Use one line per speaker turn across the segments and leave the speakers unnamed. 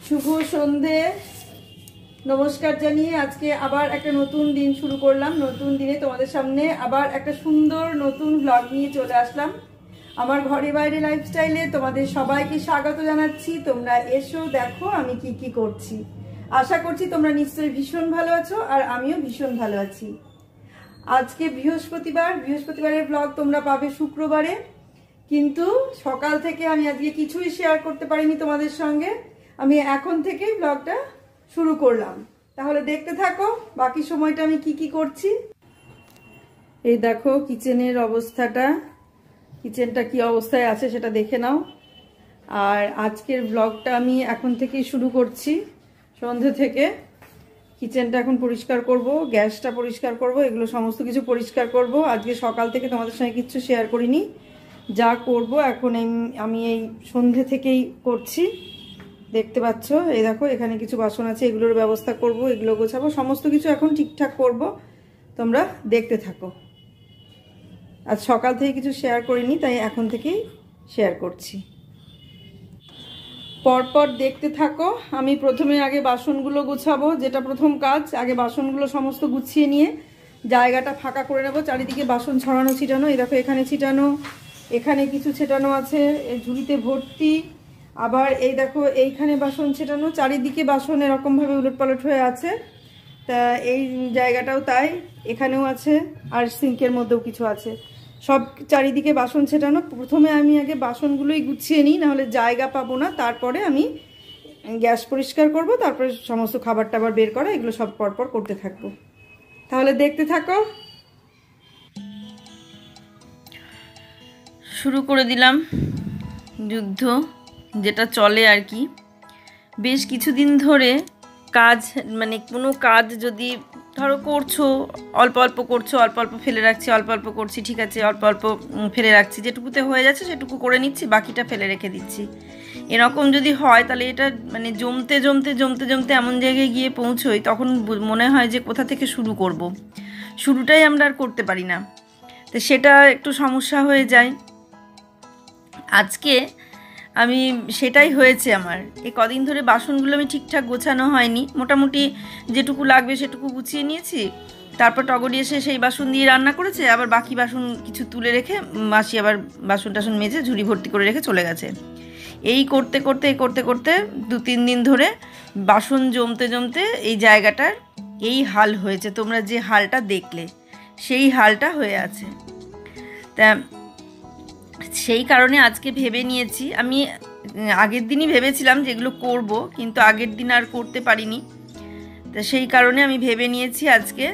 শুভ সন্ধে। নমস্কার জানিয়ে আজকে আবার একটা নতুন দিন শুরু করলাম। নতুন দিনে তোমাদের সামনে আবার একটা সুন্দর নতুন ব্লগ নিয়ে চলে আসলাম। আমার ঘরে বাইরে লাইফস্টাইলে তোমাদের সবাইকে স্বাগত জানাচ্ছি। তোমরা এসো, দেখো আমি কি কি করছি। আশা করছি তোমরা নিশ্চয়ই ভীষণ ভালো আছো, আর আমিও ভীষণ ভালো আছি। আজকে বৃহস্পতিবারের ব্লগ তোমরা পাবে শুক্রবারে, কিন্তু সকাল থেকে আমি আজকে কিছুই শেয়ার করতে পারিনি তোমাদের সঙ্গে। আমি এখন থেকেই ব্লগটা শুরু করলাম, তাহলে দেখতে থাকো বাকি সময়টা আমি কি কি করছি। এই দেখো কিচেনের অবস্থাটা, কিচেনটা কি অবস্থায় আছে সেটা দেখে নাও। আর আজকের ব্লগটা আমি এখন থেকেই শুরু করছি, সন্ধে থেকে। কিচেনটা এখন পরিষ্কার করব, গ্যাসটা পরিষ্কার করব, এগুলো সমস্ত কিছু পরিষ্কার করব। আজকে সকাল থেকে তোমাদের সঙ্গে কিচ্ছু শেয়ার করিনি, যা করব এখন আমি এই সন্ধে থেকেই করছি। দেখতে পাচ্ছ, এই দেখো এখানে কিছু বাসন আছে, এগুলোর ব্যবস্থা করব, এগুলো গোছাবো, সমস্ত কিছু এখন ঠিকঠাক করব। তোমরা দেখতে থাকো। আজ সকাল থেকে কিছু শেয়ার করিনি, তাই এখন থেকেই শেয়ার করছি। পরপর দেখতে থাকো। আমি প্রথমে আগে বাসনগুলো গোছাবো, যেটা প্রথম কাজ। আগে বাসনগুলো সমস্ত গুছিয়ে নিয়ে জায়গাটা ফাঁকা করে নেবো। চারিদিকে বাসন ছড়ানো ছিটানো, এই দেখো এখানে ছিটানো, এখানে কিছু ছেটানো আছে, এই ঝুড়িতে ভর্তি। আবার এই দেখো এইখানে বাসন ছেটানো, চারিদিকে বাসন এরকমভাবে উলটপালট হয়ে আছে। তা এই জায়গাটাও তাই, এখানেও আছে, আর সিঙ্কের মধ্যেও কিছু আছে। সব চারিদিকে বাসন ছেটানো। প্রথমে আমি আগে বাসনগুলোই গুছিয়ে নিই, নাহলে জায়গা পাবো না। তারপরে আমি গ্যাস পরিষ্কার করব, তারপরে সমস্ত খাবার টাবার বের করা, এগুলো সব পরপর করতে থাকবো। তাহলে দেখতে থাকো। শুরু করে দিলাম যুদ্ধ, যেটা চলে আর কি বেশ কিছুদিন ধরে। কাজ মানে কোনো কাজ যদি ধরো করছো, অল্প অল্প করছো, অল্প অল্প ফেলে রাখছি, অল্প অল্প করছি, ঠিক আছে, অল্প অল্প ফেলে রাখছি, যেটুকুতে হয়ে যাচ্ছে সেটুকু করে নিচ্ছি, বাকিটা ফেলে রেখে দিচ্ছি। এরকম যদি হয় তাহলে এটা মানে জমতে জমতে জমতে জমতে এমন জায়গায় গিয়ে পৌঁছোই, তখন মনে হয় যে কোথা থেকে শুরু করব। শুরুটাই আমরা আর করতে পারি না, তো সেটা একটু সমস্যা হয়ে যায়। আজকে আমি সেটাই হয়েছে আমার। এই কদিন ধরে বাসনগুলো আমি ঠিকঠাক গোছানো হয়নি, মোটামুটি যেটুকু লাগবে সেটুকু গুছিয়ে নিয়েছি। তারপর টগরি এসে সেই বাসন দিয়ে রান্না করেছে, আবার বাকি বাসন কিছু তুলে রেখে মাসি আবার বাসন টাসন মেজে ঝুড়ি ভর্তি করে রেখে চলে গেছে। এই করতে করতে 2-3 দিন ধরে বাসন জমতে জমতে এই জায়গাটার এই হাল হয়েছে। তোমরা যে হালটা দেখলে সেই হালটা হয়ে আছে। তা সেই কারণে আজকে ভেবে নিয়েছি, আমি আগের দিনই ভেবেছিলাম যে এগুলো করব, কিন্তু আগের দিন আর করতে পারিনি। তা সেই কারণে আমি ভেবে নিয়েছি আজকে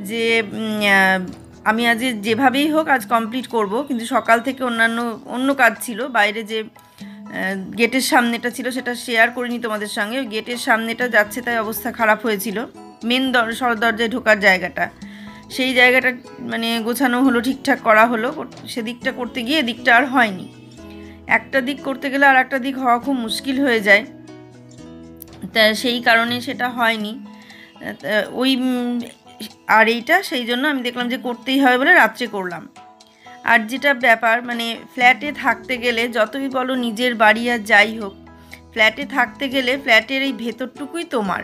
যে আমি আজ যেভাবেই হোক আজ কমপ্লিট করব। কিন্তু সকাল থেকে অন্য কাজ ছিল, বাইরে যে গেটের সামনেটা ছিল সেটা শেয়ার করিনি তোমাদের সঙ্গে। ওই গেটের সামনেটা যাচ্ছে তাই অবস্থা খারাপ হয়েছিল, মেন দরজায় ঢোকার জায়গাটা, সেই জায়গাটা মানে গোছানো হলো, ঠিকঠাক করা হলো। সেদিকটা করতে গিয়ে এদিকটা আর হয়নি। একটা দিক করতে গেলে আর একটা দিক হওয়া খুব মুশকিল হয়ে যায়, তা সেই কারণে সেটা হয়নি। ওই আর এইটা সেই জন্য আমি দেখলাম যে করতেই হবে বলে রাত্রে করলাম। আর যেটা ব্যাপার মানে ফ্ল্যাটে থাকতে গেলে, যতই বলো নিজের বাড়ি আর যাই হোক, ফ্ল্যাটে থাকতে গেলে ফ্ল্যাটের এই ভেতরটুকুই তোমার,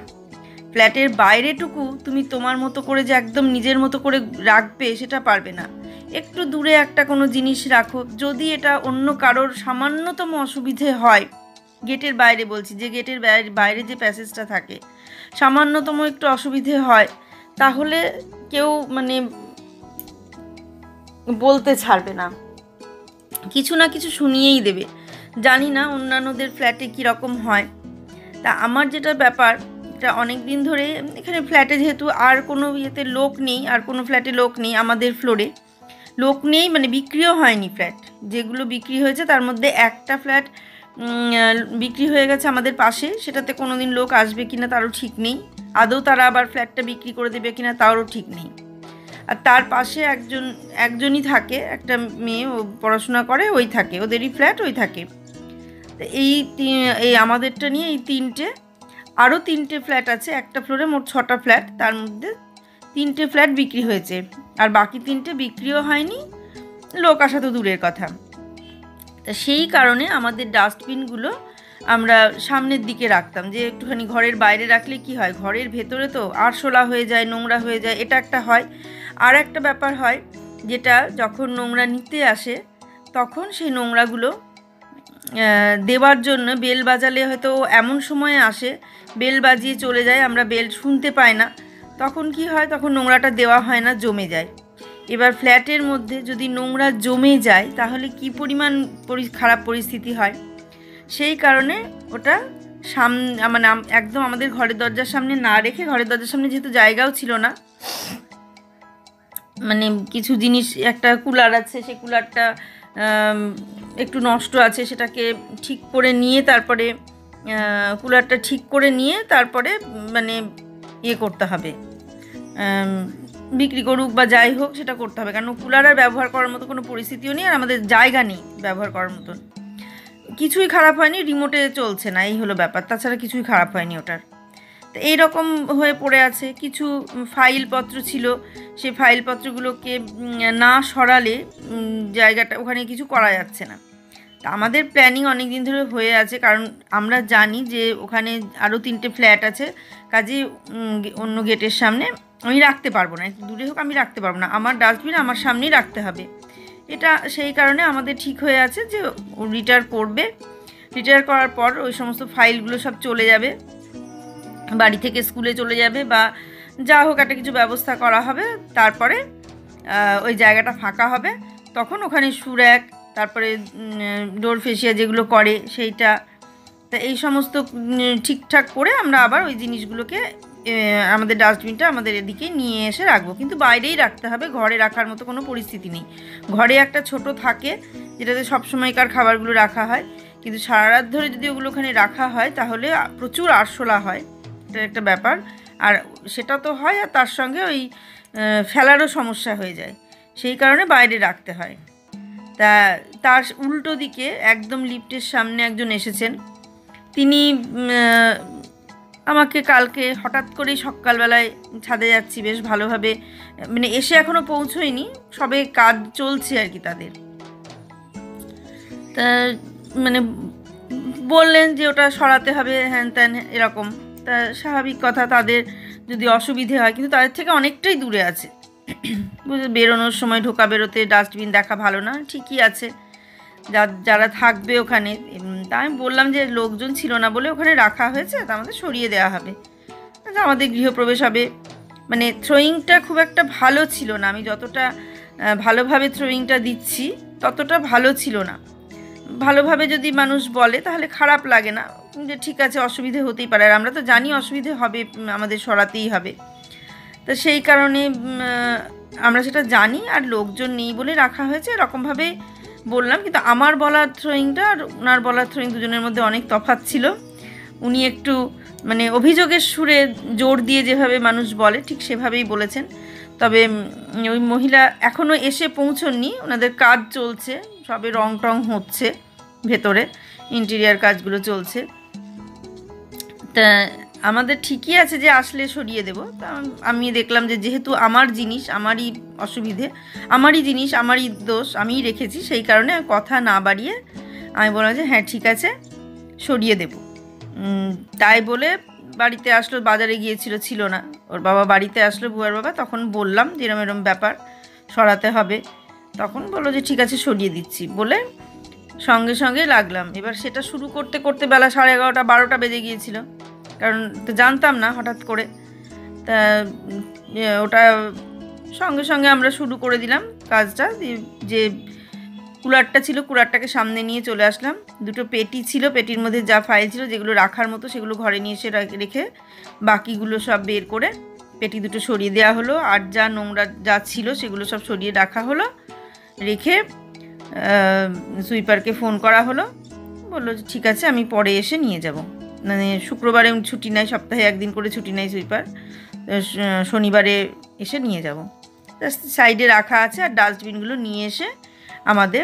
ফ্ল্যাটের বাইরেটুকু তুমি তোমার মতো করে যে একদম নিজের মতো করে রাখবে সেটা পারবে না। একটু দূরে একটা কোনো জিনিস রাখো, যদি এটা অন্য কারোর সামান্যতম অসুবিধে হয়, গেটের বাইরে বলছি, যে গেটের বাইরে যে প্যাসেজটা থাকে, সামান্যতম একটু অসুবিধে হয়, তাহলে কেউ মানে বলতে ছাড়বে না, কিছু না কিছু শুনিয়েই দেবে। জানি না অন্যান্যদের ফ্ল্যাটে কীরকম হয়। তা আমার যেটা ব্যাপার, এটা অনেক দিন ধরে এখানে ফ্ল্যাটে যেহেতু আর কোনো ইয়েতে লোক নেই, আর কোনো ফ্ল্যাটে লোক নেই, আমাদের ফ্লোরে লোক নেই, মানে বিক্রিও হয়নি ফ্ল্যাট। যেগুলো বিক্রি হয়েছে তার মধ্যে একটা ফ্ল্যাট বিক্রি হয়ে গেছে আমাদের পাশে, সেটাতে কোনো দিন লোক আসবে কিনা তারও ঠিক নেই, আদৌ তারা আবার ফ্ল্যাটটা বিক্রি করে দেবে কিনা তারও ঠিক নেই। আর তার পাশে একজনই থাকে, একটা মেয়ে, ও পড়াশোনা করে, ওই থাকে, ওদেরই ফ্ল্যাট, ওই থাকে। এই আমাদেরটা নিয়ে এই আরও তিনটে ফ্ল্যাট আছে, একটা ফ্লোরে মোট 6টা ফ্ল্যাট, তার মধ্যে 3টে ফ্ল্যাট বিক্রি হয়েছে, আর বাকি 3টে বিক্রিও হয়নি, লোক আসা তো দূরের কথা। তা সেই কারণে আমাদের ডাস্টবিনগুলো আমরা সামনের দিকে রাখতাম, যে একটুখানি ঘরের বাইরে রাখলে কি হয়, ঘরের ভেতরে তো আরশোলা হয়ে যায়, নোংরা হয়ে যায়, এটা একটা হয়। আর একটা ব্যাপার হয়, যেটা যখন নোংরা নিতে আসে তখন সেই নোংরাগুলো দেওয়ার জন্য বেল বাজালে হয়তো এমন সময়ে আসে, বেল বাজিয়ে চলে যায়, আমরা বেল শুনতে পাই না, তখন কি হয়, তখন নোংরাটা দেওয়া হয় না, জমে যায়। এবার ফ্ল্যাটের মধ্যে যদি নোংরা জমে যায় তাহলে কি পরিমাণ খারাপ পরিস্থিতি হয়। সেই কারণে ওটা মানে একদম আমাদের ঘরের দরজার সামনে না রেখে, ঘরের দরজার সামনে যেহেতু জায়গাও ছিল না, মানে কিছু জিনিস, একটা কুলার আছে, সেই কুলারটা একটু নষ্ট আছে, সেটাকে ঠিক করে নিয়ে তারপরে কুলারটা ঠিক করে নিয়ে তারপরে মানে করতে হবে, বিক্রি করুক বা যাই হোক সেটা করতে হবে, কারণ কুলার আর ব্যবহার করার মতো কোনো পরিস্থিতিও নেই, আর আমাদের জায়গা নেই ব্যবহার করার মতন। কিছুই খারাপ হয়নি, রিমোটে চলছে না, এই হলো ব্যাপার, তাছাড়া কিছুই খারাপ হয়নি ওটার। তো এইরকম হয়ে পড়ে আছে। কিছু ফাইলপত্র ছিল, সেই ফাইলপত্রগুলোকে না সরালে জায়গাটা, ওখানে কিছু করা যাচ্ছে না। তা আমাদের প্ল্যানিং অনেক দিন ধরে হয়ে আছে, কারণ আমরা জানি যে ওখানে আরও 3টে ফ্ল্যাট আছে, কাজে অন্য গেটের সামনে আমি রাখতে পারবো না, একটু দূরে হোক আমি রাখতে পারবো না, আমার ডাস্টবিন আমার সামনেই রাখতে হবে। এটা সেই কারণে আমাদের ঠিক হয়ে আছে যে রিটায়ার করবে, রিটায়ার করার পর ওই সমস্ত ফাইলগুলো সব চলে যাবে, বাড়ি থেকে স্কুলে চলে যাবে, বা যা হোক একটা কিছু ব্যবস্থা করা হবে, তারপরে ওই জায়গাটা ফাঁকা হবে, তখন ওখানে সুর্যাক, তারপরে ডোর ফেসিয়া যেগুলো করে সেইটা, তা এই সমস্ত ঠিকঠাক করে আমরা আবার ওই জিনিসগুলোকে আমাদের ডাস্টবিনটা আমাদের এদিকে নিয়ে এসে রাখবো, কিন্তু বাইরেই রাখতে হবে, ঘরে রাখার মতো কোনো পরিস্থিতি নেই। ঘরে একটা ছোট থাকে যেটাতে সবসময়কার খাবারগুলো রাখা হয়, কিন্তু সারা রাত ধরে যদি ওগুলো ওখানে রাখা হয় তাহলে প্রচুর আরশোলা হয়, এটা একটা ব্যাপার। আর সেটা তো হয়, আর তার সঙ্গে ওই ফেলারও সমস্যা হয়ে যায়, সেই কারণে বাইরে রাখতে হয়। তা তার উল্টো দিকে একদম লিফটের সামনে একজন এসেছেন, তিনি আমাকে কালকে হঠাৎ করেই সকালবেলায়, ছাদে যাচ্ছি বেশ ভালোভাবে, মানে এসে এখনও পৌঁছোয়নি, সবে কাজ চলছে আর কি তাদের, তা মানে বললেন যে ওটা সরাতে হবে, হ্যান ত্যান এরকম। তা স্বাভাবিক কথা, তাদের যদি অসুবিধে হয়, কিন্তু তাদের থেকে অনেকটাই দূরে আছে, বেরোনোর সময় ঢোকা বেরোতে ডাস্টবিন দেখা ভালো না, ঠিকই আছে, যারা থাকবে ওখানে। তা আমি বললাম যে লোকজন ছিল না বলে ওখানে রাখা হয়েছে, তা আমাদের সরিয়ে দেওয়া হবে, আমাদের গৃহপ্রবেশ হবে। মানে থ্রোয়িংটা খুব একটা ভালো ছিল না, আমি যতটা ভালোভাবে থ্রোয়িংটা দিচ্ছি ততটা ভালো ছিল না। ভালোভাবে যদি মানুষ বলে তাহলে খারাপ লাগে না, যে ঠিক আছে অসুবিধে হতেই পারে, আর আমরা তো জানি অসুবিধে হবে, আমাদের সরাতেই হবে। তো সেই কারণে আমরা সেটা জানি, আর লোকজন নেই বলে রাখা হয়েছে, এরকমভাবে বললাম। কিন্তু আমার বলার থ্রোয়িংটা আর ওনার বলার থ্রোয়িং দুজনের মধ্যে অনেক তফাৎ ছিল। উনি একটু মানে অভিযোগের সুরে জোর দিয়ে যেভাবে মানুষ বলে ঠিক সেভাবেই বলেছেন। তবে ওই মহিলা এখনও এসে পৌঁছননি, ওনাদের কাজ চলছে, সবে রং টং হচ্ছে, ভেতরে ইন্টেরিয়ার কাজগুলো চলছে। তা আমাদের ঠিকই আছে যে আসলে সরিয়ে দেব। তা আমি দেখলাম যে যেহেতু আমার জিনিস, আমারই অসুবিধে, আমারই জিনিস, আমারই দোষ, আমিই রেখেছি, সেই কারণে কথা না বাড়িয়ে আমি বললাম যে হ্যাঁ ঠিক আছে সরিয়ে দেব। তাই বলে বাড়িতে আসলো, বাজারে গিয়েছিল, ছিল না, ওর বাবা বাড়িতে আসলো, বুয়ার বাবা, তখন বললাম যে এরম এরম ব্যাপার, সরাতে হবে, তখন বললো যে ঠিক আছে সরিয়ে দিচ্ছি, বলে সঙ্গে সঙ্গে লাগলাম। এবার সেটা শুরু করতে করতে বেলা 11:30 12টা বেজে গিয়েছিল, কারণ তো জানতাম না, হঠাৎ করে। তা ওটা সঙ্গে সঙ্গে আমরা শুরু করে দিলাম কাজটা। যে কুলারটা ছিল, কুলারটাকে সামনে নিয়ে চলে আসলাম, দুটো পেটি ছিল, পেটির মধ্যে যা ফাইল ছিল যেগুলো রাখার মতো সেগুলো ঘরে নিয়ে এসে রেখে বাকিগুলো সব বের করে পেটি দুটো সরিয়ে দেওয়া হলো, আর যা নোংরা যা ছিল সেগুলো সব সরিয়ে রাখা হলো, রেখে সুইপারকে ফোন করা হলো, বললো ঠিক আছে আমি পরে এসে নিয়ে যাব। মানে শুক্রবারে ছুটি নাই, সপ্তাহে একদিন করে ছুটি নাই সুইপার, শনিবারে এসে নিয়ে যাব। সাইডে রাখা আছে, আর ডাস্টবিনগুলো নিয়ে এসে আমাদের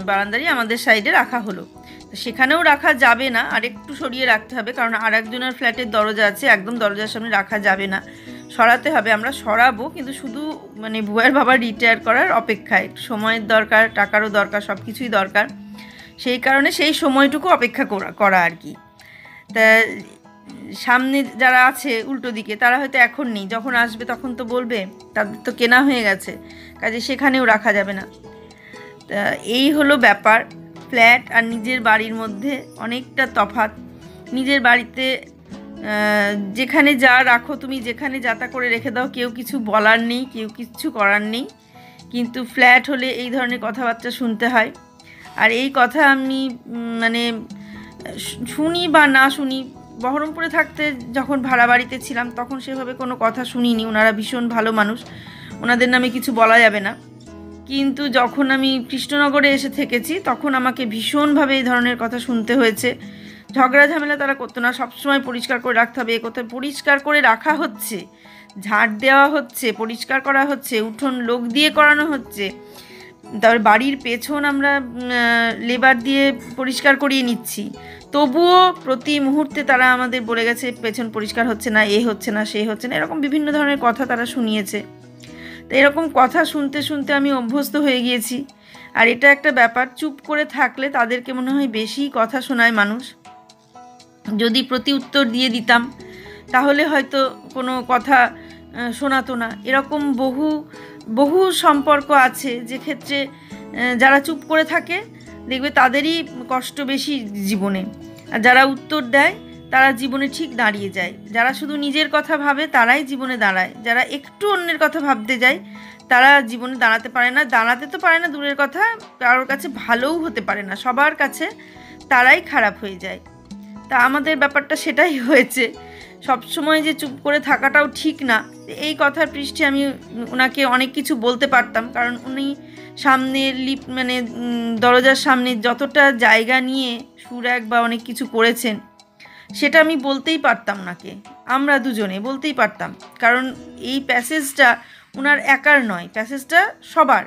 বারান্দারই আমাদের সাইডে রাখা হলো। সেখানেও রাখা যাবে না, আর একটু সরিয়ে রাখতে হবে, কারণ আর একজনের ফ্ল্যাটের দরজা আছে, একদম দরজার সামনে রাখা যাবে না, সরাতে হবে। আমরা সরাবো, কিন্তু শুধু মানে বুয়ার বাবা রিটায়ার করার অপেক্ষায়, সময়ের দরকার, টাকারও দরকার, সব কিছুই দরকার, সেই কারণে সেই সময়টুকু অপেক্ষা করা আর কি। তা সামনে যারা আছে উল্টো দিকে তারা হয়তো এখন নেই, যখন আসবে তখন তো বলবে, তাদের তো কেনা হয়ে গেছে, কাজে সেখানেও রাখা যাবে না। তা এই হলো ব্যাপার। ফ্ল্যাট আর নিজের বাড়ির মধ্যে অনেকটা তফাৎ। নিজের বাড়িতে যেখানে যা রাখো তুমি, যেখানে যাতা করে রেখে দাও, কেউ কিছু বলার নেই, কেউ কিছু করার নেই। কিন্তু ফ্ল্যাট হলে এই ধরনের কথাবার্তা শুনতে হয়। আর এই কথা আমি মানে শুনি বা না শুনি, বহরমপুরে থাকতে যখন ভাড়া বাড়িতে ছিলাম তখন সেভাবে কোনো কথা শুনিনি। ওনারা ভীষণ ভালো মানুষ, ওনাদের নামে কিছু বলা যাবে না। কিন্তু যখন আমি কৃষ্ণনগরে এসে থেকেছি তখন আমাকে ভীষণভাবে এই ধরনের কথা শুনতে হয়েছে। ঝগড়া ঝামেলা তারা করতো না, সবসময় পরিষ্কার করে রাখতে হবে, এ কোথায় পরিষ্কার করে রাখা হচ্ছে, ঝাড় দেওয়া হচ্ছে, পরিষ্কার করা হচ্ছে, উঠোন লোক দিয়ে করানো হচ্ছে, তারপর বাড়ির পেছন আমরা লেবার দিয়ে পরিষ্কার করিয়ে নিচ্ছি, তবুও প্রতি মুহূর্তে তারা আমাদের বলে গেছে পেছন পরিষ্কার হচ্ছে না, এ হচ্ছে না, সে হচ্ছে না, এরকম বিভিন্ন ধরনের কথা তারা শুনিয়েছে। তো এরকম কথা শুনতে শুনতে আমি অভ্যস্ত হয়ে গিয়েছি। আর এটা একটা ব্যাপার, চুপ করে থাকলে তাদেরকে মনে হয় বেশি কথা শোনায় মানুষ। যদি প্রতি উত্তর দিয়ে দিতাম তাহলে হয়তো কোনো কথা শোনাতো না। এরকম বহু বহু সম্পর্ক আছে যে ক্ষেত্রে যারা চুপ করে থাকে দেখবে তাদেরই কষ্ট বেশি জীবনে, আর যারা উত্তর দেয় তারা জীবনে ঠিক দাঁড়িয়ে যায়। যারা শুধু নিজের কথা ভাবে তারাই জীবনে দাঁড়ায়, যারা একটু অন্যের কথা ভাবতে যায় তারা জীবনে দাঁড়াতে পারে না। দাঁড়াতে তো পারে না দূরের কথা, কারোর কাছে ভালোও হতে পারে না, সবার কাছে তারাই খারাপ হয়ে যায়। তা আমাদের ব্যাপারটা সেটাই হয়েছে। সবসময় যে চুপ করে থাকাটাও ঠিক না। এই কথার পৃষ্ঠে আমি ওনাকে অনেক কিছু বলতে পারতাম, কারণ উনি সামনে মানে দরজার সামনে যতটা জায়গা নিয়ে সুরাগ বা অনেক কিছু করেছেন সেটা আমি বলতেই পারতাম ওনাকে, আমরা দুজনে বলতেই পারতাম। কারণ এই প্যাসেজটা ওনার একার নয়, প্যাসেজটা সবার।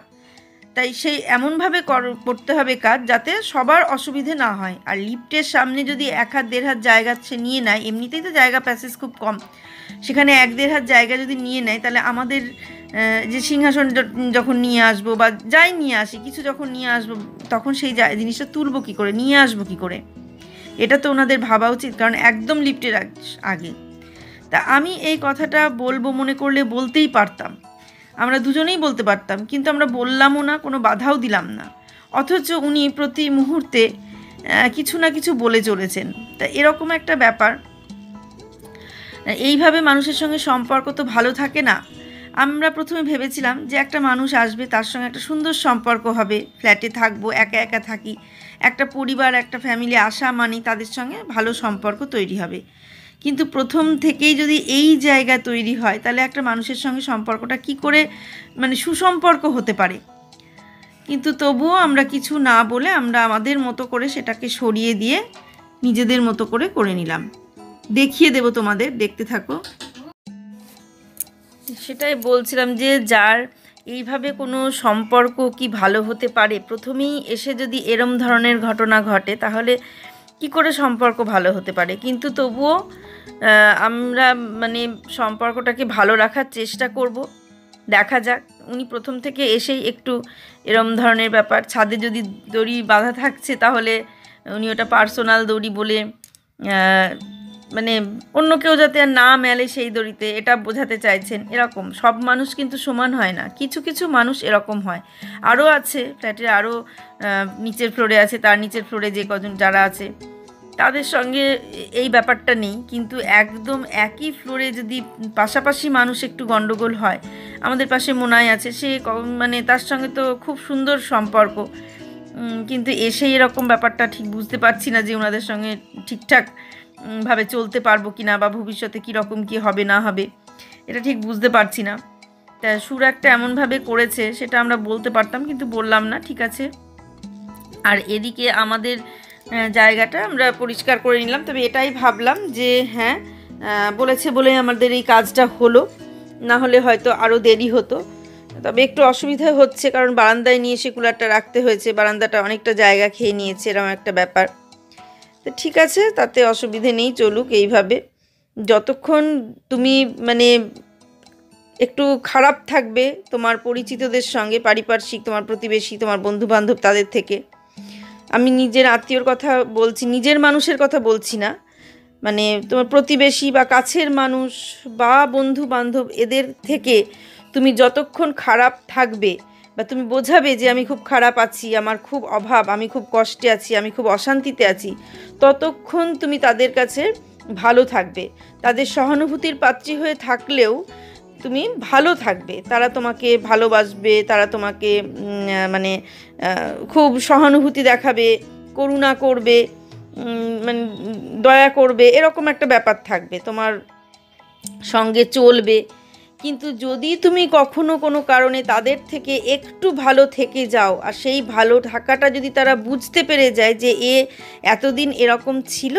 তাই সেই এমনভাবে করতে হবে কাজ যাতে সবার অসুবিধে না হয়। আর লিফটের সামনে যদি 1-1.5 হাত জায়গা সে নিয়ে নেয়, এমনিতেই তো জায়গা প্যাসেজ খুব কম, সেখানে 1-1.5 হাত জায়গা যদি নিয়ে নেয় তাহলে আমাদের যে সিংহাসন যখন নিয়ে আসবো বা যাই নিয়ে আসি কিছু যখন নিয়ে আসবো তখন সেই জিনিসটা তুলবো কী করে, নিয়ে আসবো কী করে, এটা তো ওনাদের ভাবা উচিত, কারণ একদম লিফটের আগে। তা আমি এই কথাটা বলবো মনে করলে বলতেই পারতাম, আমরা দুজনেই বলতে পারতাম, কিন্তু আমরা বললামও না, কোনো বাধাও দিলাম না। অথচ উনি প্রতি মুহূর্তে কিছু না কিছু বলে চলেছেন। তা এরকম একটা ব্যাপার, এইভাবে মানুষের সঙ্গে সম্পর্ক তো ভালো থাকে না। আমরা প্রথমে ভেবেছিলাম যে একটা মানুষ আসবে, তার সঙ্গে একটা সুন্দর সম্পর্ক হবে, ফ্ল্যাটে থাকবো, একা একা থাকি, একটা পরিবার একটা ফ্যামিলি আসা মানে তাদের সঙ্গে ভালো সম্পর্ক তৈরি হবে। কিন্তু প্রথম থেকেই যদি এই জায়গা তৈরি হয় তাহলে একটা মানুষের সঙ্গে সম্পর্কটা কি করে মানে সুসম্পর্ক হতে পারে। কিন্তু তবুও আমরা কিছু না বলে আমরা আমাদের মতো করে সেটাকে সরিয়ে দিয়ে নিজেদের মতো করে নিলাম। দেখিয়ে দেব তোমাদের, দেখতে থাকো। সেটাই বলছিলাম যে যার এইভাবে কোনো সম্পর্ক কি ভালো হতে পারে, প্রথমেই এসে যদি এরম ধরনের ঘটনা ঘটে তাহলে কি করে সম্পর্ক ভালো হতে পারে। কিন্তু তবুও আমরা মানে সম্পর্কটাকে ভালো রাখার চেষ্টা করব, দেখা যাক। উনি প্রথম থেকে এসেই একটু এরম ধরনের ব্যাপার, ছাদে যদি দড়ি বাঁধা থাকছে তাহলে উনি ওটা পার্সোনাল দড়ি বলে মানে অন্য কেউ যাতে আর না মেলে সেই দড়িতে, এটা বোঝাতে চাইছেন। এরকম সব মানুষ কিন্তু সমান হয় না, কিছু কিছু মানুষ এরকম হয়। আরও আছে ফ্ল্যাটের, আরও নিচের ফ্লোরে আছে, তার নিচের ফ্লোরে যে কজন যারা আছে তাদের সঙ্গে এই ব্যাপারটা নেই। কিন্তু একদম একই ফ্লোরে যদি পাশাপাশি মানুষ একটু গণ্ডগোল হয়, আমাদের পাশে মোনাই আছে, সে মানে তার সঙ্গে তো খুব সুন্দর সম্পর্ক, কিন্তু এসে এরকম ব্যাপারটা ঠিক বুঝতে পারছি না যে ওনাদের সঙ্গে ঠিকঠাক ভাবে চলতে পারবো কি না, বা ভবিষ্যতে কীরকম কী হবে না হবে এটা ঠিক বুঝতে পারছি না। তা সুর একটা এমনভাবে করেছে সেটা আমরা বলতে পারতাম, কিন্তু বললাম না, ঠিক আছে। আর এদিকে আমাদের জায়গাটা আমরা পরিষ্কার করে নিলাম। তবে এটাই ভাবলাম যে হ্যাঁ বলেছে বলে আমাদের এই কাজটা হলো, না হলে হয়তো আরও দেরি হতো। তবে একটু অসুবিধা হচ্ছে, কারণ বারান্দায় নিয়ে এসে কুলারটা রাখতে হয়েছে, বারান্দাটা অনেকটা জায়গা খেয়ে নিয়েছে, এরকম একটা ব্যাপার। তো ঠিক আছে, তাতে অসুবিধে নেই, চলুক এইভাবে। যতক্ষণ তুমি মানে একটু খারাপ থাকবে তোমার পরিচিতদের সঙ্গে, পারিপার্শ্বিক, তোমার প্রতিবেশী, তোমার বন্ধুবান্ধব, তাদের থেকে, আমি নিজের আত্মীয়র কথা বলছি, নিজের মানুষের কথা বলছি না, মানে তোমার প্রতিবেশী বা কাছের মানুষ বা বন্ধু বান্ধব, এদের থেকে তুমি যতক্ষণ খারাপ থাকবে বা তুমি বোঝাবে যে আমি খুব খারাপ আছি, আমার খুব অভাব, আমি খুব কষ্টে আছি, আমি খুব অশান্তিতে আছি, ততক্ষণ তুমি তাদের কাছে ভালো থাকবে। তাদের সহানুভূতির পাত্রী হয়ে থাকলেও তুমি ভালো থাকবে, তারা তোমাকে ভালোবাসবে, তারা তোমাকে মানে খুব সহানুভূতি দেখাবে, করুণা করবে, মানে দয়া করবে, এরকম একটা ব্যাপার থাকবে, তোমার সঙ্গে চলবে। কিন্তু যদি তুমি কখনো কোনো কারণে তাদের থেকে একটু ভালো থেকে যাও, আর সেই ভালো থাকাটা যদি তারা বুঝতে পেরে যায় যে এ এতদিন এরকম ছিল,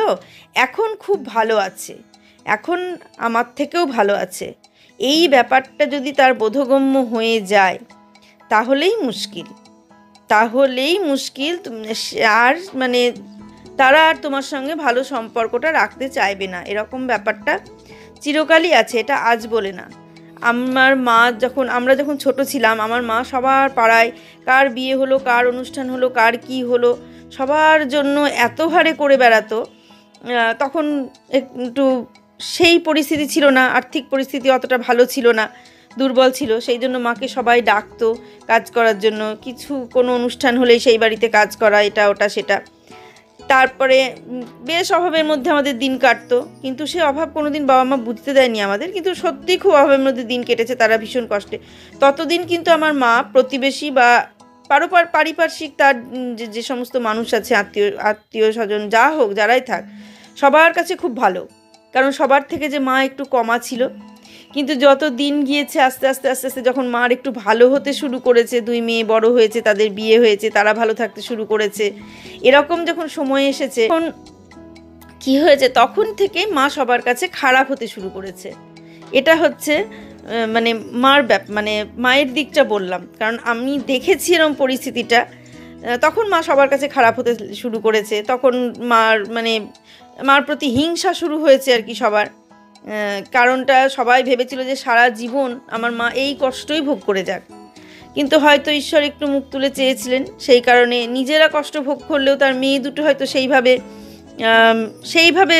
এখন খুব ভালো আছে, এখন আমার থেকেও ভালো আছে, এই ব্যাপারটা যদি তার বোধগম্য হয়ে যায়, তাহলেই মুশকিল, তাহলেই মুশকিল। আর মানে তারা আর তোমার সঙ্গে ভালো সম্পর্কটা রাখতে চাইবে না, এরকম ব্যাপারটা চিরকালই আছে, এটা আজ বলে না। আমার মা আমরা যখন ছোট ছিলাম, আমার মা সবার পাড়ায় কার বিয়ে হলো, কার অনুষ্ঠান হলো, কার কি হলো, সবার জন্য এত হারে করে বেড়াতো। তখন একটু সেই পরিস্থিতি ছিল না, আর্থিক পরিস্থিতি অতটা ভালো ছিল না, দুর্বল ছিল, সেই জন্য মাকে সবাই ডাকতো কাজ করার জন্য, কোনো অনুষ্ঠান হলেই সেই বাড়িতে কাজ করা, এটা ওটা সেটা। তারপরে বেশ অভাবের মধ্যে আমাদের দিন কাটতো, কিন্তু সে অভাব কোনো দিন বাবা মা বুঝতে দেয়নি আমাদের, কিন্তু সত্যি খুব অভাবের মধ্যে দিন কেটেছে তারা ভীষণ কষ্টে। ততদিন কিন্তু আমার মা প্রতিবেশী বা পারিপার্শ্বিক তার যে সমস্ত মানুষ আছে, আত্মীয় স্বজন যা হোক, যারাই থাক, সবার কাছে খুব ভালো, কারণ সবার থেকে যে মা একটু কমা ছিল। কিন্তু যত দিন গিয়েছে আস্তে আস্তে আস্তে আস্তে যখন মার একটু ভালো হতে শুরু করেছে, 2 মেয়ে বড় হয়েছে, তাদের বিয়ে হয়েছে, তারা ভালো থাকতে শুরু করেছে, এরকম যখন সময় এসেছে, তখন কি হয়েছে, তখন থেকে মা সবার কাছে খারাপ হতে শুরু করেছে। এটা হচ্ছে মানে মানে মায়ের দিকটা বললাম, কারণ আমি দেখেছি এরকম পরিস্থিতিটা। তখন মা সবার কাছে খারাপ হতে শুরু করেছে, তখন মার প্রতি হিংসা শুরু হয়েছে আর কি সবার। কারণটা সবাই ভেবেছিল যে সারা জীবন আমার মা এই কষ্টই ভোগ করে যাক, কিন্তু হয়তো ঈশ্বর একটু মুখ তুলে চেয়েছিলেন, সেই কারণে নিজেরা কষ্ট ভোগ করলেও তার মেয়ে দুটো হয়তো সেইভাবে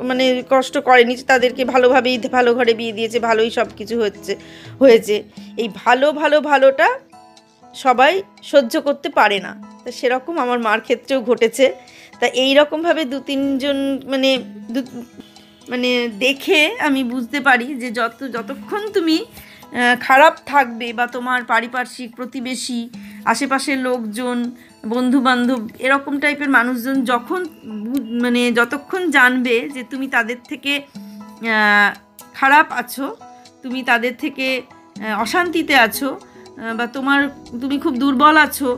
মানে কষ্ট করেনি, তাদেরকে ভালোভাবেই ভালো ঘরে বিয়ে দিয়েছে, ভালোই সব কিছু হয়েছে। এই ভালোটা সবাই সহ্য করতে পারে না, তা সেরকম আমার মার ক্ষেত্রেও ঘটেছে। তা এই রকমভাবে 2-3 জন মানে দেখে আমি বুঝতে পারি যে যতক্ষণ তুমি খারাপ থাকবে, বা তোমার পারিপার্শ্বিক, প্রতিবেশী, আশেপাশের লোকজন, বন্ধুবান্ধব, এরকম টাইপের মানুষজন যতক্ষণ জানবে যে তুমি তাদের থেকে খারাপ আছো, তুমি তাদের থেকে অশান্তিতে আছো, বা তুমি খুব দুর্বল আছো,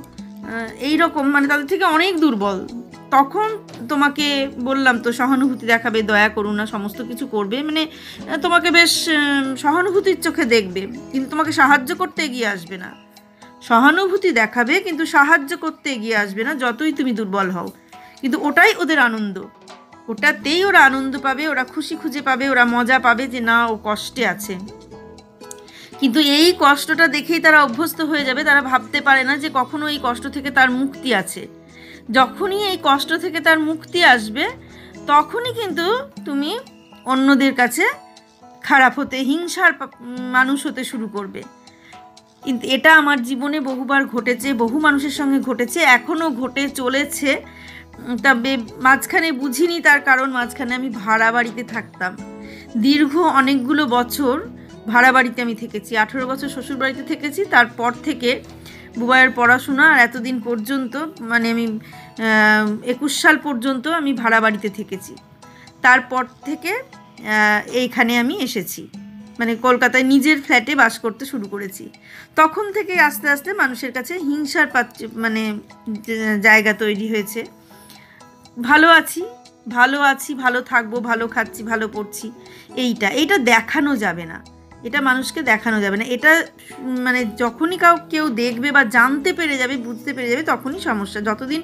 এই রকম তাদের থেকে অনেক দুর্বল, তখন তোমাকে বললাম তো সহানুভূতি দেখাবে, দয়া করুণা সমস্ত কিছু করবে, তোমাকে বেশ সহানুভূতির চোখে দেখবে, কিন্তু তোমাকে সাহায্য করতে এগিয়ে আসবে না। সহানুভূতি দেখাবে কিন্তু সাহায্য করতে এগিয়ে আসবে না, যতই তুমি দুর্বল হও। কিন্তু ওটাই ওদের আনন্দ, ওটাতেই ওরা আনন্দ পাবে, ওরা খুশি খুঁজে পাবে, ওরা মজা পাবে যে না ও কষ্টে আছে। কিন্তু এই কষ্টটা দেখেই তারা অভ্যস্ত হয়ে যাবে, তারা ভাবতে পারে না যে কখনো এই কষ্ট থেকে তার মুক্তি আছে। যখনই এই কষ্ট থেকে তার মুক্তি আসবে, তখনই কিন্তু তুমি অন্যদের কাছে খারাপ হতে, হিংসার মানুষ হতে শুরু করবে। কিন্তু এটা আমার জীবনে বহুবার ঘটেছে, বহু মানুষের সঙ্গে ঘটেছে, এখনও ঘটে চলেছে। তবে মাঝখানে বুঝিনি, তার কারণ মাঝখানে আমি ভাড়া বাড়িতে থাকতাম, দীর্ঘ অনেকগুলো বছর ভাড়া বাড়িতে আমি থেকেছি, 18 বছর শ্বশুর বাড়িতে থেকেছি। তারপর থেকে বুবাইয়ের পড়াশোনা আর এতদিন পর্যন্ত, আমি 21 সাল পর্যন্ত আমি ভাড়া বাড়িতে থেকেছি। তারপর থেকে এইখানে আমি এসেছি, কলকাতায় নিজের ফ্ল্যাটে বাস করতে শুরু করেছি। তখন থেকে আস্তে আস্তে মানুষের কাছে হিংসার জায়গা তৈরি হয়েছে। ভালো আছি, ভালো থাকবো, ভালো খাচ্ছি, ভালো পড়ছি, এইটা দেখানো যাবে না, এটা মানুষকে দেখানো যাবে না। এটা যখনই কেউ দেখবে বা জানতে পেরে যাবে, বুঝতে পেরে যাবে, তখনই সমস্যা। যতদিন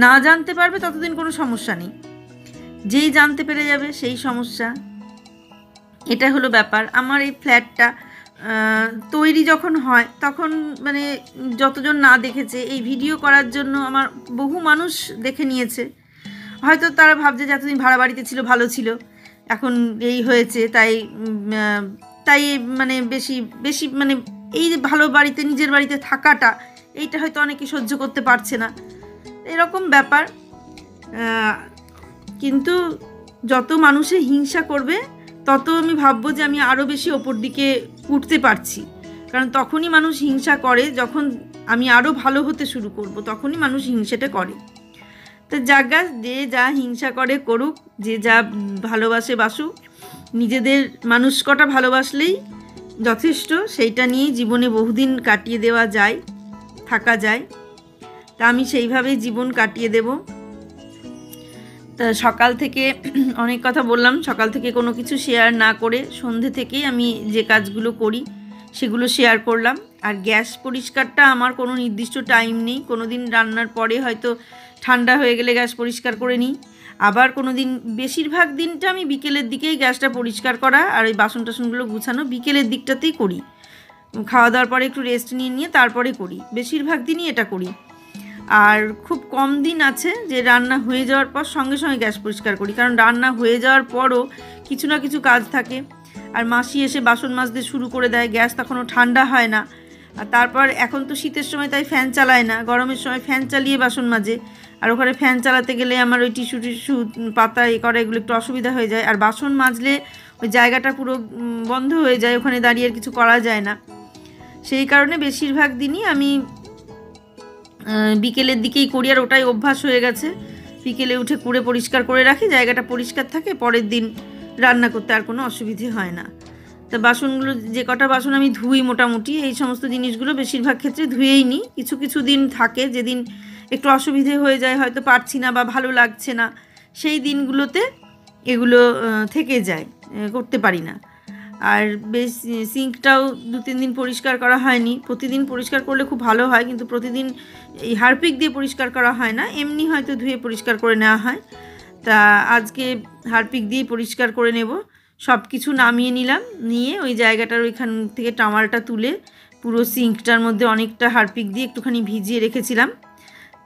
না জানতে পারবে ততদিন কোনো সমস্যা নেই, যেই জানতে পেরে যাবে সেই সমস্যা। এটা হলো ব্যাপার। আমার এই ফ্ল্যাটটা তৈরি যখন হয় তখন মানে যতজন না দেখেছে, এই ভিডিও করার জন্য আমার বহু মানুষ দেখে নিয়েছে। হয়তো তারা ভাবছে যে এতদিন ভাড়া বাড়িতে ছিল, ভালো ছিল, এখন এই হয়েছে, তাই তাই মানে বেশি বেশি মানে এই যে ভালো বাড়িতে, নিজের বাড়িতে থাকাটা, এইটা হয়তো অনেকে সহ্য করতে পারছে না, এরকম ব্যাপার। কিন্তু যত মানুষে হিংসা করবে তত আমি ভাববো যে আমি আরও বেশি ওপর দিকে উঠতে পারছি। কারণ তখনই মানুষ হিংসা করে যখন আমি আরও ভালো হতে শুরু করব, তখনই মানুষ হিংসাটা করে। তো জায়গা যে যা হিংসা করে করুক, যে যা ভালোবাসে বাসুক, নিজেদের মানুষ কটা ভালোবাসলেই যথেষ্ট। সেইটা নিয়েই জীবনে বহুদিন কাটিয়ে দেওয়া যায়, থাকা যায়। তা আমি সেইভাবেই জীবন কাটিয়ে দেব। তা সকাল থেকে অনেক কথা বললাম, সকাল থেকে কোনো কিছু শেয়ার না করে সন্ধে থেকেই আমি যে কাজগুলো করি সেগুলো শেয়ার করলাম। আর গ্যাস পরিষ্কারটা আমার কোনো নির্দিষ্ট টাইম নেই। কোনো দিন রান্নার পরে হয়তো ঠান্ডা হয়ে গেলে গ্যাস পরিষ্কার করে নিই, আবার কোনো দিন, বেশিরভাগ দিনটা আমি বিকেলের দিকেই গ্যাসটা পরিষ্কার করা আর ওই বাসন টাসনগুলো গুছানো বিকেলের দিকটাতেই করি। খাওয়া দাওয়ার পরে একটু রেস্ট নিয়ে তারপরে করি, বেশিরভাগ দিনই এটা করি। আর খুব কম দিন আছে যে রান্না হয়ে যাওয়ার পর সঙ্গে সঙ্গে গ্যাস পরিষ্কার করি, কারণ রান্না হয়ে যাওয়ার পরও কিছু না কিছু কাজ থাকে। আর মাসি এসে বাসন মাজতে শুরু করে দেয়, গ্যাস তখনও ঠান্ডা হয় না। আর তারপর এখন তো শীতের সময় তাই ফ্যান চালায় না, গরমের সময় ফ্যান চালিয়ে বাসন মাজে। আর ওখানে ফ্যান চালাতে গেলে আমার ওই টিস্যু পাতা করা এগুলো একটু অসুবিধা হয়ে যায়। আর বাসন মাজলে ওই জায়গাটা পুরো বন্ধ হয়ে যায়, ওখানে দাঁড়িয়ে আর কিছু করা যায় না। সেই কারণে বেশিরভাগ দিনই আমি বিকেলের দিকেই করি, আর ওটাই অভ্যাস হয়ে গেছে। বিকেলে উঠে কুড়ে পরিষ্কার করে রাখি, জায়গাটা পরিষ্কার থাকে, পরের দিন রান্না করতে আর কোনো অসুবিধে হয় না। তা বাসনগুলো, যে কটা বাসন আমি ধুই মোটামুটি, এই সমস্ত জিনিসগুলো বেশিরভাগ ক্ষেত্রে ধুয়েই নিই। কিছু কিছু দিন থাকে যেদিন একটু অসুবিধে হয়ে যায়, হয়তো পারছি না বা ভালো লাগছে না, সেই দিনগুলোতে এগুলো থেকে যায়, করতে পারি না। আর বেশ সিঙ্কটাও 2-3 দিন পরিষ্কার করা হয়নি। প্রতিদিন পরিষ্কার করলে খুব ভালো হয়, কিন্তু প্রতিদিন এই হারপিক দিয়ে পরিষ্কার করা হয় না, এমনি হয়তো ধুয়ে পরিষ্কার করে নেওয়া হয়। তা আজকে হারপিক দিয়ে পরিষ্কার করে নেব। সব কিছু নামিয়ে নিলাম, নিয়ে ওই জায়গাটার ওইখান থেকে টাওয়ালটা তুলে পুরো সিঙ্কটার মধ্যে অনেকটা হারপিক দিয়ে একটুখানি ভিজিয়ে রেখেছিলাম,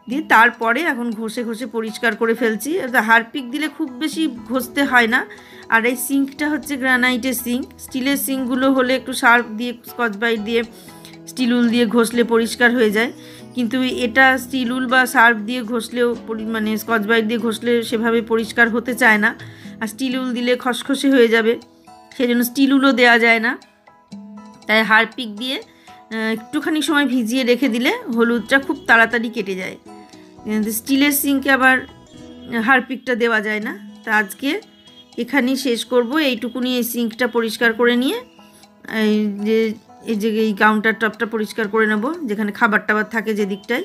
দিয়ে তারপরে এখন ঘষে ঘষে পরিষ্কার করে ফেলছি। হারপিক দিলে খুব বেশি ঘষতে হয় না। আর এই সিঙ্কটা হচ্ছে গ্রানাইটের সিঙ্ক। স্টিলের সিঙ্কগুলো হলে একটু সার্ফ দিয়ে, স্কচ ব্রাইট দিয়ে, স্টিল উল দিয়ে ঘষলে পরিষ্কার হয়ে যায়, কিন্তু এটা স্টিল উল বা সার্ফ দিয়ে ঘষলেও মানে স্কচ ব্রাইট দিয়ে ঘষলে সেভাবে পরিষ্কার হতে চায় না। আর স্টিল উল দিলে খসখসে হয়ে যাবে, সেই জন্য স্টিল উলও দেওয়া যায় না। তাই হারপিক দিয়ে একটুখানি সময় ভিজিয়ে রেখে দিলে হলুদটা খুব তাড়াতাড়ি কেটে যায়। স্টিলের সিঙ্কে আবার হারপিকটা দেওয়া যায় না। তা আজকে এখানেই শেষ করব, এইটুকুনি এই সিঙ্কটা পরিষ্কার করে নিয়ে এই কাউন্টার টপটা পরিষ্কার করে নেব, যেখানে খাবার টাবার থাকে যে দিকটায়,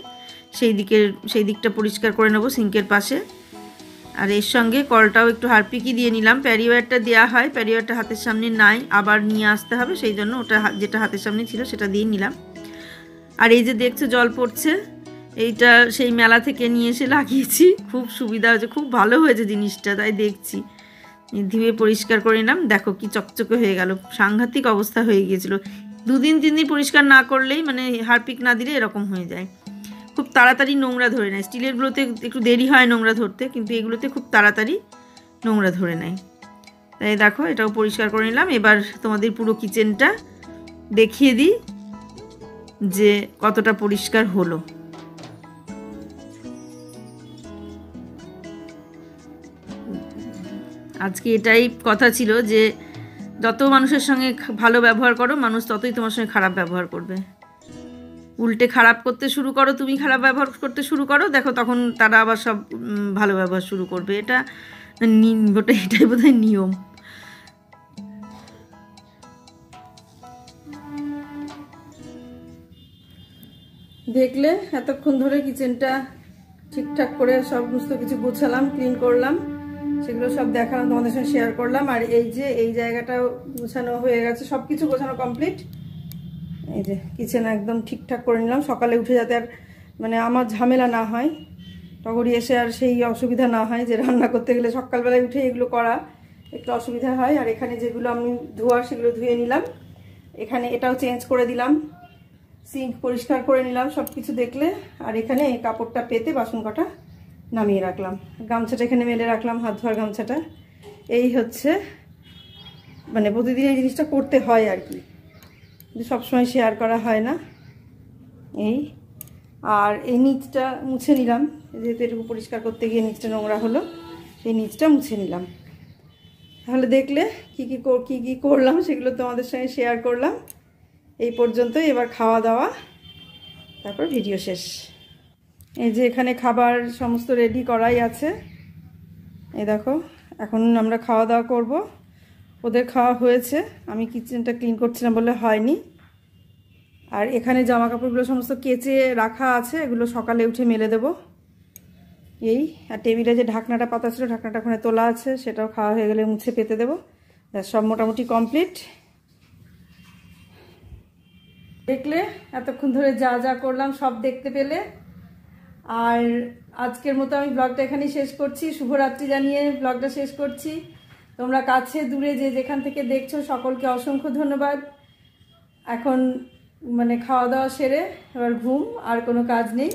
সেই দিকটা পরিষ্কার করে নেব সিঙ্কের পাশে। আর এর সঙ্গে কলটাও একটু হারপিকই দিয়ে নিলাম। প্যারিওয়ারটা দেওয়া হয়, প্যারিওয়ারটা হাতের সামনে নাই, আবার নিয়ে আসতে হবে, সেই জন্য ওটা যেটা হাতের সামনে ছিল সেটা দিয়ে নিলাম। আর এই যে দেখছো জল পড়ছে, এইটা সেই মেলা থেকে নিয়ে এসে লাগিয়েছি, খুব সুবিধা হয়েছে, খুব ভালো হয়েছে জিনিসটা, তাই দেখছি। ধুয়ে পরিষ্কার করে নিলাম, দেখো কি চকচকে হয়ে গেল, সাংঘাতিক অবস্থা হয়ে গিয়েছিল। 2-3 দিন পরিষ্কার না করলেই, মানে হারপিক না দিলে এরকম হয়ে যায়, খুব তাড়াতাড়ি নোংরা ধরে নেয়। স্টিলেরগুলোতে একটু দেরি হয় নোংরা ধরতে, কিন্তু এগুলোতে খুব তাড়াতাড়ি নোংরা ধরে নেয়। তাই দেখো এটাও পরিষ্কার করে নিলাম। এবার তোমাদের পুরো কিচেনটা দেখিয়ে দিই যে কতটা পরিষ্কার হলো। আজকে এটাই কথা ছিল যে যত মানুষের সঙ্গে ভালো ব্যবহার করো, মানুষ ততই তোমার সঙ্গে খারাপ ব্যবহার করবে। উল্টে খারাপ করতে শুরু করো, তুমি খারাপ ব্যবহার করতে শুরু করো, দেখো তখন তারা আবার সব ভালো ব্যবহার শুরু করবে। এটাই বোধহয় নিয়ম। দেখলে এতক্ষণ ধরে কিচেনটা ঠিকঠাক করে সমস্ত কিছু গোছালাম, ক্লিন করলাম, সেগুলো সব দেখালাম, তোমাদের সঙ্গে শেয়ার করলাম। আর এই যে এই জায়গাটাও গোছানো হয়ে গেছে, সব কিছু গোছানো কমপ্লিট। এই যে কিচেন একদম ঠিকঠাক করে নিলাম, সকালে উঠে যাতে আর মানে আমার ঝামেলা না হয়, টগরি এসে আর সেই অসুবিধা না হয় যে রান্না করতে গেলে সকালবেলায় উঠে এগুলো করা একটু অসুবিধা হয়। আর এখানে যেগুলো আমি ধোয়ার সেগুলো ধুয়ে নিলাম। এখানে এটাও চেঞ্জ করে দিলাম, সিঙ্ক পরিষ্কার করে নিলাম সব কিছু দেখলে। আর এখানে কাপড়টা পেতে বাসন কটা নামিয়ে রাখলাম, গামছাটা এখানে মেলে রাখলাম, হাত ধোয়ার গামছাটা। এই হচ্ছে মানে প্রতিদিন এই জিনিসটা করতে হয় আর কি, সবসময় শেয়ার করা হয় না। এই আর এই নিচটা মুছে নিলাম, যেহেতু এটুকু পরিষ্কার করতে গিয়ে নিচটা নোংরা হলো, সেই নিচটা মুছে নিলাম। তাহলে দেখলে কি কি করলাম সেগুলো তোমাদের সঙ্গে শেয়ার করলাম। এই পর্যন্তই, এবার খাওয়া দাওয়া, তারপর ভিডিও শেষ। এই যে এখানে খাবার সমস্ত রেডি করাই আছে, এই দেখো। এখন আমরা খাওয়া দাওয়া করব। ওদের খাওয়া হয়েছে, আমি কিচেনটা ক্লিন করছিলাম বলে হয়নি। আর এখানে জামা কাপড়গুলো সমস্ত কেচে রাখা আছে, এগুলো সকালে উঠে মেলে দেব। এই আর টেবিলে যে ঢাকনাটা পাতা ছিল, ঢাকনাটা ওখানে তোলা আছে, সেটাও খাওয়া হয়ে গেলে মুছে পেতে দেবো। সব মোটামুটি কমপ্লিট। দেখলে এতক্ষণ ধরে যা যা করলাম সব দেখতে পেলে। আর আজকের মতো আমি ব্লগটা এখানেই শেষ করছি, শুভরাত্রি জানিয়ে ব্লগটা শেষ করছি। তোমরা কাছে দূরে যে যেখান থেকে দেখছো সকলকে অসংখ্য ধন্যবাদ। এখন মানে খাওয়া দাওয়া সেরে এবার ঘুম, আর কোনো কাজ নেই।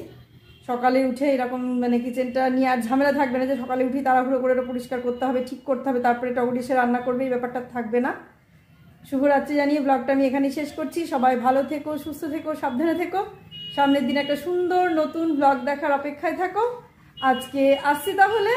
সকালে উঠে এরকম মানে কিচেনটা নিয়ে আর ঝামেলা থাকবে না যে সকালে উঠি তাড়াহুড়ো করে এটা পরিষ্কার করতে হবে, ঠিক করতে হবে, তারপরে টগর এসে রান্না করবে, এই ব্যাপারটা থাকবে না। শুভরাত্রি জানিয়ে ব্লগটা আমি এখানেই শেষ করছি। সবাই ভালো থেকো, সুস্থ থেকো, সাবধানে থেকো। সামনের দিন একটা সুন্দর নতুন ব্লগ দেখার অপেক্ষায় থাকো। আজকে আসছি তাহলে।